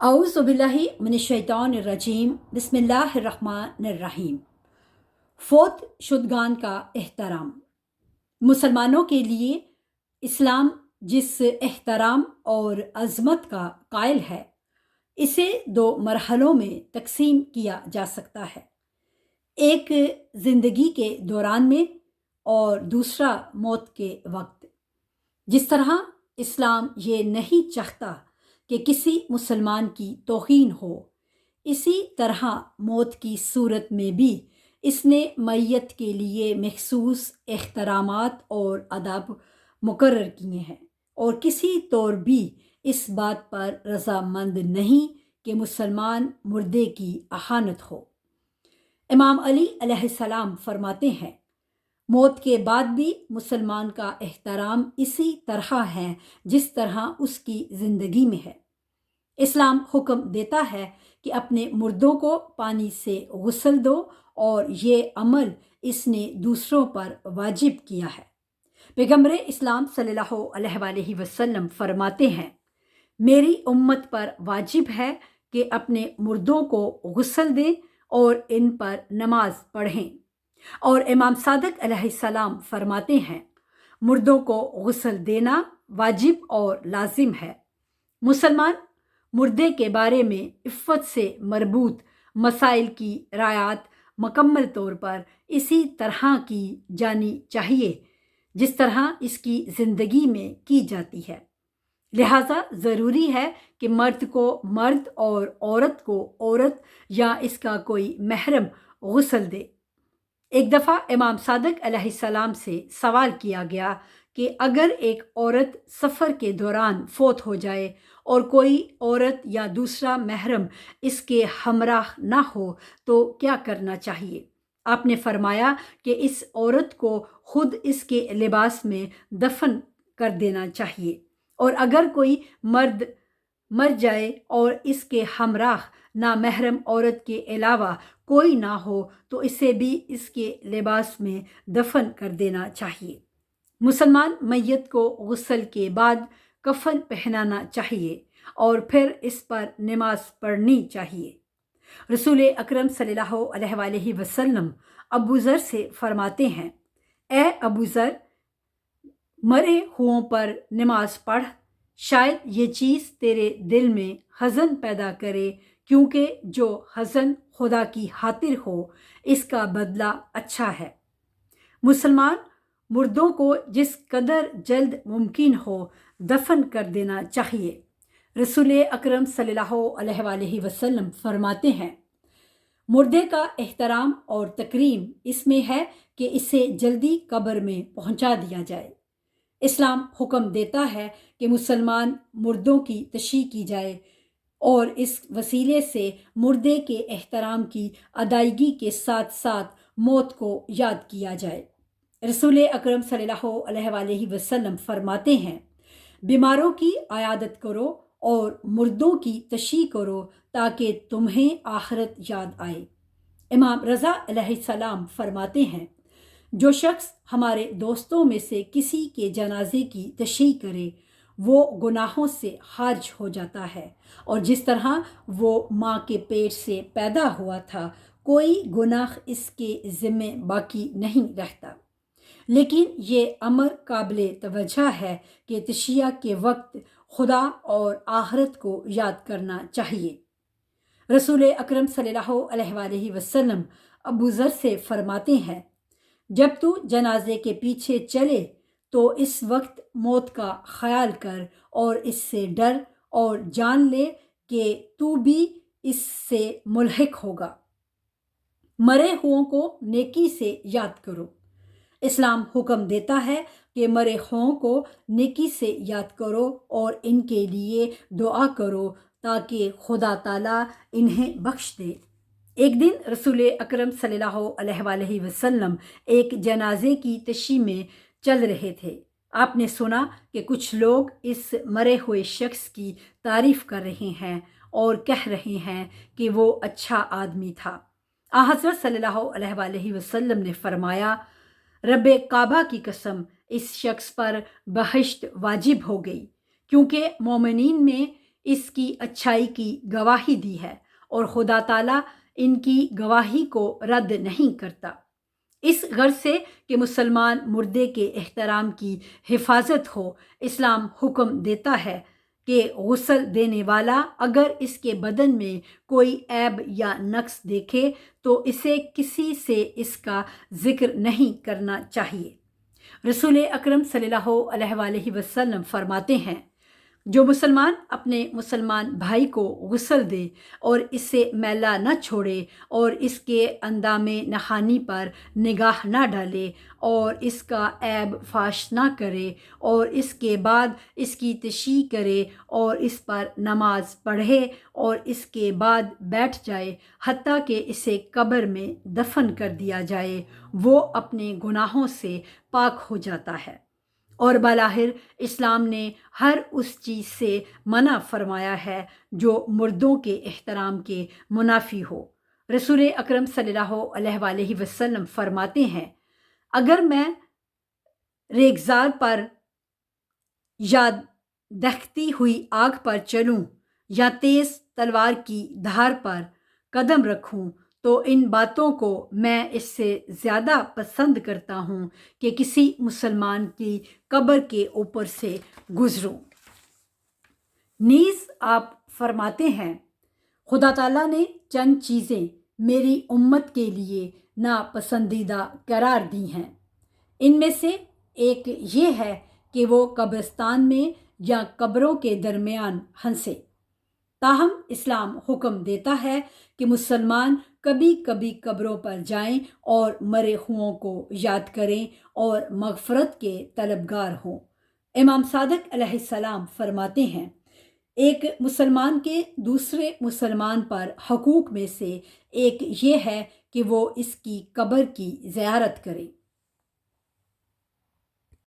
औज़ुबिल्लाहि मिनश्शैतानिर्रजीम बिस्मिल्लाहिर्रहमानिर्रहीम। फोत शुदगान का एहतराम। मुसलमानों के लिए इस्लाम जिस एहतराम और अज़मत का कायल है, इसे दो मरहलों में तकसीम किया जा सकता है। एक ज़िंदगी के दौरान में और दूसरा मौत के वक्त। जिस तरह इस्लाम ये नहीं चाहता कि किसी मुसलमान की तौहीन हो, इसी तरह मौत की सूरत में भी इसने मैयत के लिए मखसूस एहतरामात और अदाब मुकर्रर किए हैं और किसी तौर भी इस बात पर रज़ामंद नहीं कि मुसलमान मुर्दे की अहानत हो। इमाम अली अलैहिस्सलाम फरमाते हैं, मौत के बाद भी मुसलमान का एहतराम इसी तरह है जिस तरह उसकी ज़िंदगी में है। इस्लाम हुक्म देता है कि अपने मुर्दों को पानी से गुस्ल दो और ये अमल इसने दूसरों पर वाजिब किया है। पैगम्बर इस्लाम सल्लल्लाहु अलैहि वसल्लम फरमाते हैं, मेरी उम्मत पर वाजिब है कि अपने मुर्दों को गुस्ल दें और इन पर नमाज पढ़ें। और इमाम सादिक अलैहिस्सलाम फरमाते हैं, मुर्दों को गुस्ल देना वाजिब और लाजिम है। मुसलमान मुर्दे के बारे में इफ़्फ़त से मरबूत मसाइल की रायात मुकम्मल तौर पर इसी तरह की जानी चाहिए जिस तरह इसकी ज़िंदगी में की जाती है। लिहाजा ज़रूरी है कि मर्द को मर्द और औरत को औरत या इसका कोई महरम गुस्ल दे। एक दफ़ा इमाम सादिक अलैहिस्सलाम से सवाल किया गया कि अगर एक औरत सफ़र के दौरान फोत हो जाए और कोई औरत या दूसरा महरम इसके हमराह ना हो तो क्या करना चाहिए। आपने फरमाया कि इस औरत को खुद इसके लिबास में दफन कर देना चाहिए, और अगर कोई मर्द मर जाए और इसके हमराह ना महरम औरत के अलावा कोई ना हो तो इसे भी इसके लिबास में दफन कर देना चाहिए। मुसलमान मैयत को गुस्ल के बाद कफन पहनाना चाहिए और फिर इस पर नमाज पढ़नी चाहिए। रसूल अकरम सल्लल्लाहु अलैहि वसल्लम अबू ज़र से फरमाते हैं, ए अबू ज़र, मरे हुओं पर नमाज पढ़, शायद ये चीज़ तेरे दिल में हज़न पैदा करे, क्योंकि जो हज़न खुदा की खातिर हो इसका बदला अच्छा है। मुसलमान मुर्दों को जिस कदर जल्द मुमकिन हो दफन कर देना चाहिए। रसूल अकरम सल्लल्लाहु अलैहि वसल्लम फरमाते हैं, मुर्दे का एहतराम और तकरीम इसमें है कि इसे जल्दी कब्र में पहुंचा दिया जाए। इस्लाम हुक्म देता है कि मुसलमान मुर्दों की तशयीह की जाए और इस वसीले से मुर्दे के एहतराम की अदायगी के साथ साथ मौत को याद किया जाए। रसूल अकरम सल्लल्लाहु अलैहि वसल्लम फरमाते हैं, बीमारों की आयादत करो और मुर्दों की तशयीह करो ताकि तुम्हें आखिरत याद आए। इमाम रज़ा अलैहिस्सलाम फरमाते हैं, जो शख्स हमारे दोस्तों में से किसी के जनाजे की तशयीह करे वो गुनाहों से खारिज हो जाता है, और जिस तरह वो माँ के पेट से पैदा हुआ था कोई गुनाह इसके ज़िम्मे बाकी नहीं रहता। लेकिन ये अमर काबिल तवज्जो है कि तशय्या के वक्त खुदा और आखिरत को याद करना चाहिए। रसूल अकरम सल्लल्लाहु अलैहि वसल्लम अबू ज़र से फरमाते हैं, जब तू जनाजे के पीछे चले तो इस वक्त मौत का ख्याल कर और इससे डर और जान ले कि तू भी इससे मुल्हिक होगा। मरे हुओं को नेकी से याद करो। इस्लाम हुक्म देता है कि मरे हुओं को नेकी से याद करो और इनके लिए दुआ करो ताकि खुदा ताला इन्हें बख्श दे। एक दिन रसूल अकरम सल्लल्लाहु अलैहि वसल्लम एक जनाजे की तशयीह में चल रहे थे। आपने सुना कि कुछ लोग इस मरे हुए शख्स की तारीफ़ कर रहे हैं और कह रहे हैं कि वो अच्छा आदमी था। हज़रत सल्लल्लाहु अलैहि वसल्लम ने फरमाया, रब्बे काबा की कसम, इस शख्स पर बहिश्त वाजिब हो गई, क्योंकि मोमिनीन में اس کی اچھائی کی گواہی دی ہے اور خدا تعالیٰ ان کی گواہی کو رد نہیں کرتا۔ اس غرض سے کہ مسلمان مردے کے احترام کی حفاظت ہو، اسلام حکم دیتا ہے کہ غسل دینے والا اگر اس کے بدن میں کوئی عیب یا نقص دیکھے تو اسے کسی سے اس کا ذکر نہیں کرنا چاہیے۔ رسول اکرم صلی اللہ علیہ وآلہ وسلم فرماتے ہیں، جو مسلمان اپنے مسلمان بھائی کو غسل دے اور اسے میلا نہ چھوڑے اور اس کے اندام نہانی پر نگاہ نہ ڈالے اور اس کا عیب فاش نہ کرے اور اس کے بعد اس کی تشیع کرے اور اس پر نماز پڑھے اور اس کے بعد بیٹھ جائے حتیٰ کہ اسے قبر میں دفن کر دیا جائے، وہ اپنے گناہوں سے پاک ہو جاتا ہے۔ اور بظاہر اسلام نے ہر اس چیز سے منع فرمایا ہے جو مردوں کے احترام کے منافی ہو۔ رسول اکرم صلی اللہ علیہ وآلہ وسلم فرماتے ہیں، اگر میں ریگزار پر یا دہکتی ہوئی آگ پر چلوں یا تیز تلوار کی دھار پر قدم رکھوں تو ان باتوں کو میں اس سے زیادہ پسند کرتا ہوں کہ کسی مسلمان کی قبر کے اوپر سے گزروں۔ نیز آپ فرماتے ہیں، خدا تعالیٰ نے چند چیزیں میری امت کے لیے ناپسندیدہ قرار دی ہیں۔ ان میں سے ایک یہ ہے کہ وہ قبرستان میں یا قبروں کے درمیان ہنسے۔ تاہم اسلام حکم دیتا ہے کہ مسلمان کبھی کبھی قبروں پر جائیں اور مرے ہوں کو یاد کریں اور مغفرت کے طلبگار ہوں۔ امام صادق علیہ السلام فرماتے ہیں، ایک مسلمان کے دوسرے مسلمان پر حقوق میں سے ایک یہ ہے کہ وہ اس کی قبر کی زیارت کرے۔